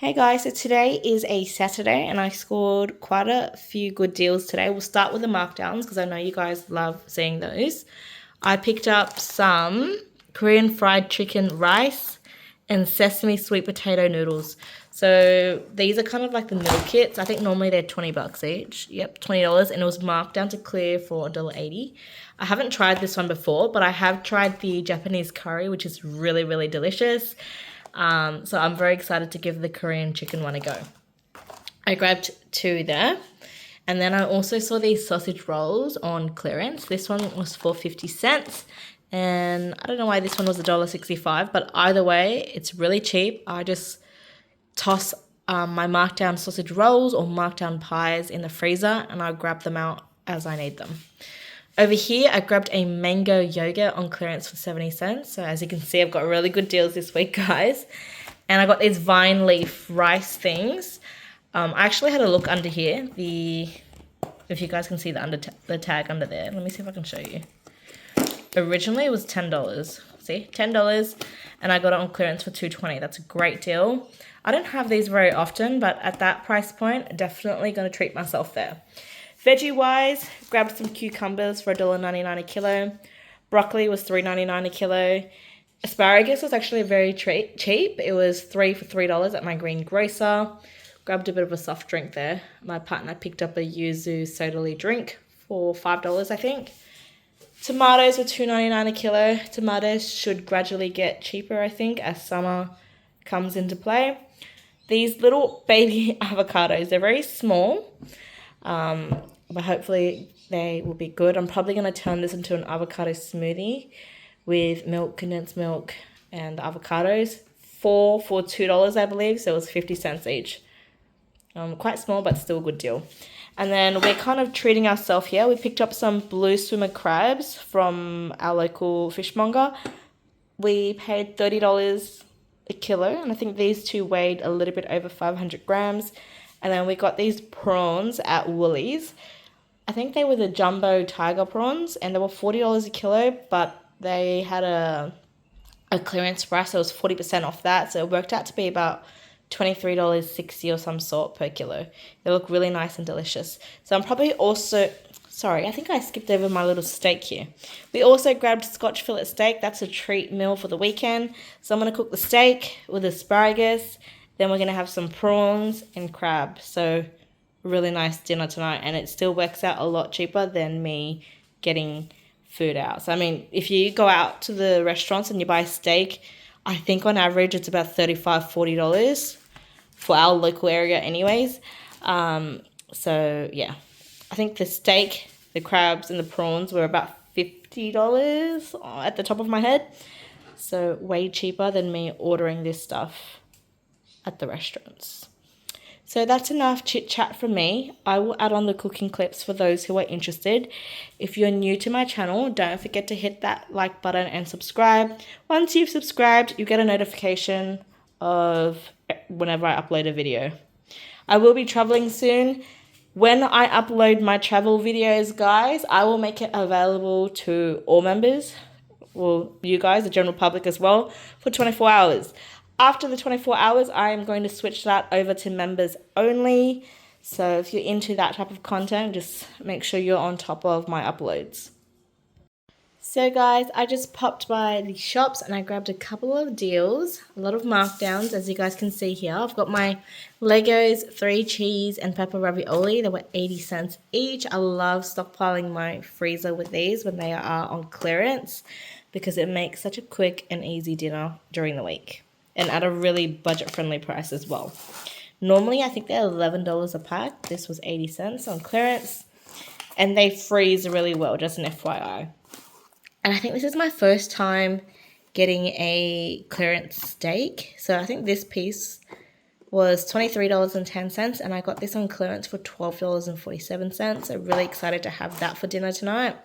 Hey guys, so today is a Saturday and I scored quite a few good deals today. We'll start with the markdowns because I know you guys love seeing those. I picked up some Korean fried chicken rice and sesame sweet potato noodles. So these are kind of like the meal kits. I think normally they're 20 bucks each. Yep, $20, and it was marked down to clear for $1.80. I haven't tried this one before, but I have tried the Japanese curry, which is really, really delicious. So I'm very excited to give the Korean chicken one a go. I grabbed two there. And then I also saw these sausage rolls on clearance. This one was for 50 cents. And I don't know why this one was $1.65, but either way, it's really cheap. I just toss my markdown sausage rolls or markdown pies in the freezer and I grab them out as I need them. Over here, I grabbed a mango yogurt on clearance for 70 cents. So as you can see, I've got really good deals this week, guys. And I got these vine leaf rice things. I actually had a look under here. If you guys can see the tag under there. Let me see if I can show you. Originally, it was $10. See, $10. And I got it on clearance for $2.20. That's a great deal. I don't have these very often, but at that price point, definitely going to treat myself there. Veggie-wise, grabbed some cucumbers for $1.99 a kilo. Broccoli was $3.99 a kilo. Asparagus was actually very cheap. It was 3 for $3 at my green grocer. Grabbed a bit of a soft drink there. My partner picked up a yuzu soda drink for $5, I think. Tomatoes were $2.99 a kilo. Tomatoes should gradually get cheaper, I think, as summer comes into play. These little baby avocados, they're very small. But hopefully they will be good. I'm probably going to turn this into an avocado smoothie with milk, condensed milk, and avocados. 4 for $2, I believe, so it was 50 cents each. Quite small, but still a good deal. And then we're kind of treating ourselves here. We picked up some blue swimmer crabs from our local fishmonger. We paid $30 a kilo, and I think these two weighed a little bit over 500 grams. And then we got these prawns at Woolies. I think they were the jumbo tiger prawns, and they were $40 a kilo, but they had a clearance price, so it was 40% off that. So it worked out to be about $23.60 or some sort per kilo. They look really nice and delicious. So I'm probably also, sorry, I think I skipped over my little steak here. We also grabbed Scotch fillet steak. That's a treat meal for the weekend. So I'm going to cook the steak with asparagus. Then we're going to have some prawns and crab. So really nice dinner tonight. And it still works out a lot cheaper than me getting food out. So, I mean, if you go out to the restaurants and you buy steak, I think on average it's about $35, $40 for our local area anyways. So, yeah. I think the steak, the crabs, and the prawns were about $50 at the top of my head. So, way cheaper than me ordering this stuff at the restaurants. So that's enough chit chat from me. I will add on the cooking clips for those who are interested. If you're new to my channel, don't forget to hit that like button and subscribe. Once you've subscribed, you get a notification of whenever I upload a video. I will be traveling soon. When I upload my travel videos, guys, I will make it available to all members. Well, you guys, the general public as well, for 24 hours. After the 24 hours, I am going to switch that over to members only. So if you're into that type of content, just make sure you're on top of my uploads. So guys, I just popped by the shops and I grabbed a couple of deals, a lot of markdowns, as you guys can see here. I've got my Legos 3 cheese and pepper ravioli. They were 80 cents each. I love stockpiling my freezer with these when they are on clearance because it makes such a quick and easy dinner during the week. And at a really budget-friendly price as well. Normally, I think they're $11 a pack. This was 80 cents on clearance. And they freeze really well, just an FYI. And I think this is my first time getting a clearance steak. So I think this piece was $23.10. And I got this on clearance for $12.47. So really excited to have that for dinner tonight.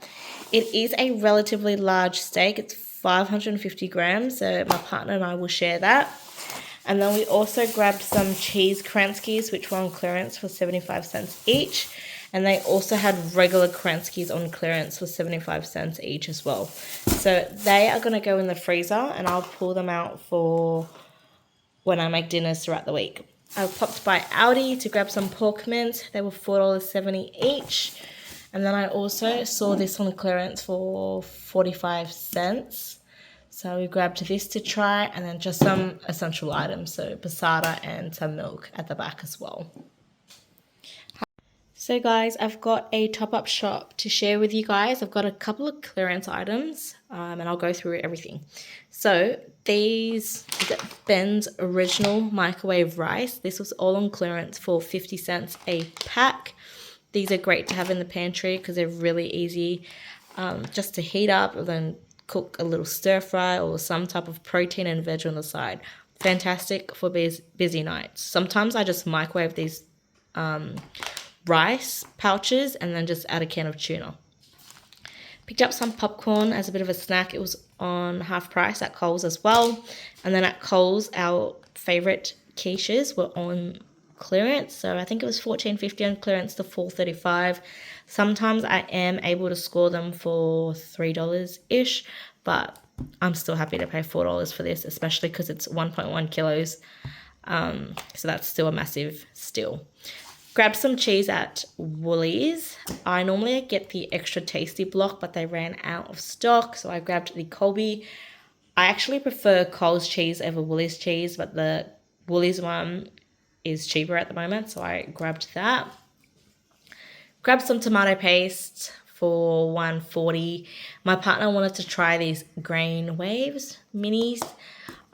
It is a relatively large steak. It's 550 grams, so my partner and I will share that. And then we also grabbed some cheese Kranskis, which were on clearance for 75 cents each. And they also had regular Kranskis on clearance for 75 cents each as well. So they are going to go in the freezer and I'll pull them out for when I make dinners throughout the week. I popped by Aldi to grab some pork mince. They were $4.70 each. And then I also saw this on clearance for 45 cents. So we grabbed this to try, and then just some essential items, so passata and some milk at the back as well. So guys, I've got a top-up shop to share with you guys. I've got a couple of clearance items, and I'll go through everything. So these, Ben's Original Microwave Rice. This was all on clearance for 50 cents a pack. These are great to have in the pantry because they're really easy just to heat up and then cook a little stir fry or some type of protein and veg on the side. Fantastic for busy nights. Sometimes I just microwave these rice pouches and then just add a can of tuna. Picked up some popcorn as a bit of a snack. It was on half price at Coles as well. And then at Coles, our favourite quiches were on clearance. So I think it was $14.50 on clearance to $4.35. Sometimes I am able to score them for $3-ish, but I'm still happy to pay $4 for this, especially because it's 1.1 kilos. So that's still a massive steal. Grabbed some cheese at Woolies. I normally get the extra tasty block, but they ran out of stock, so I grabbed the Colby. I actually prefer Coles cheese over Woolies cheese, but the Woolies one is cheaper at the moment, so I grabbed that. Grabbed some tomato paste for $1.40. My partner wanted to try these Grain Waves minis.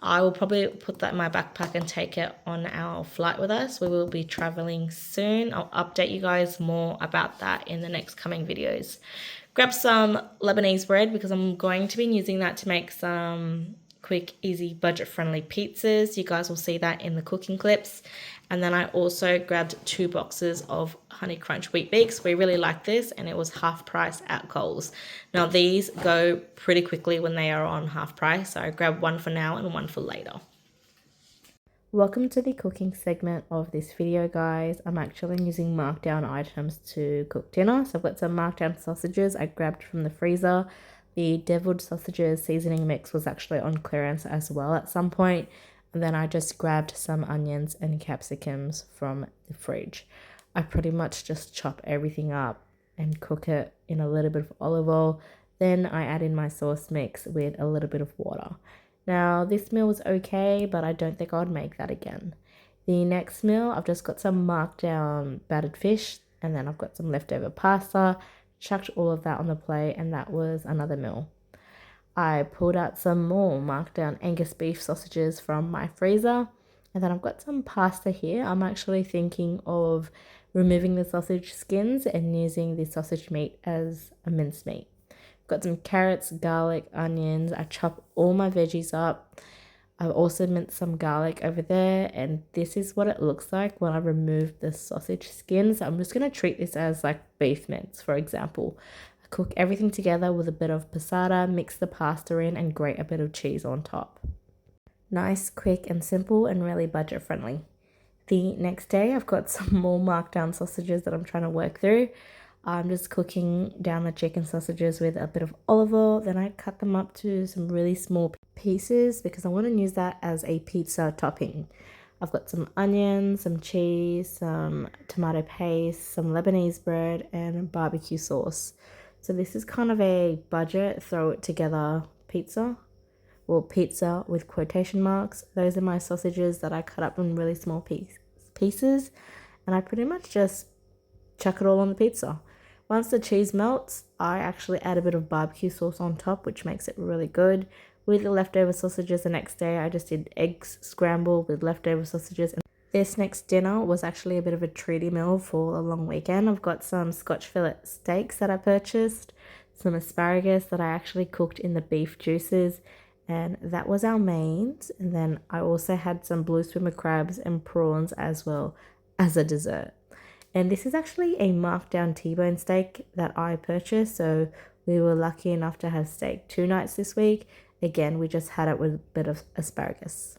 I will probably put that in my backpack and take it on our flight with us. We will be traveling soon. I'll update you guys more about that in the next coming videos. Grab some Lebanese bread because I'm going to be using that to make some quick, easy, budget-friendly pizzas. You guys will see that in the cooking clips. And then I also grabbed 2 boxes of Honey Crunch Wheat Bix. We really like this, and it was half price at Coles. Now these go pretty quickly when they are on half price, so I grabbed one for now and one for later. Welcome to the cooking segment of this video, guys. I'm actually using markdown items to cook dinner. So I've got some markdown sausages I grabbed from the freezer. The deviled sausages seasoning mix was actually on clearance as well at some point. And then I just grabbed some onions and capsicums from the fridge. I pretty much just chop everything up and cook it in a little bit of olive oil. Then I add in my sauce mix with a little bit of water. Now this meal was okay, but I don't think I would make that again. The next meal, I've just got some markdown battered fish, and then I've got some leftover pasta. Chucked all of that on the plate, and that was another meal. I pulled out some more markdown Angus beef sausages from my freezer, and then I've got some pasta here. I'm actually thinking of removing the sausage skins and using the sausage meat as a mincemeat. Got some carrots, garlic, onions. I chop all my veggies up. I've also minced some garlic over there, and this is what it looks like when I remove the sausage skins. I'm just going to treat this as like beef mince, for example. I cook everything together with a bit of passata, mix the pasta in, and grate a bit of cheese on top. Nice, quick, and simple, and really budget friendly. The next day, I've got some more markdown sausages that I'm trying to work through. I'm just cooking down the chicken sausages with a bit of olive oil. Then I cut them up to some really small pieces because I want to use that as a pizza topping. I've got some onions, some cheese, some tomato paste, some Lebanese bread, and barbecue sauce. So this is kind of a budget, throw it together pizza. Well, pizza with quotation marks. Those are my sausages that I cut up in really small pieces. And I pretty much just chuck it all on the pizza. Once the cheese melts, I actually add a bit of barbecue sauce on top, which makes it really good. With the leftover sausages the next day, I just did eggs scrambled with leftover sausages. And this next dinner was actually a bit of a treaty meal for a long weekend. I've got some Scotch fillet steaks that I purchased, some asparagus that I actually cooked in the beef juices, and that was our mains. And then I also had some blue swimmer crabs and prawns as well as a dessert. And this is actually a markdown T-bone steak that I purchased. So we were lucky enough to have steak 2 nights this week. Again, we just had it with a bit of asparagus.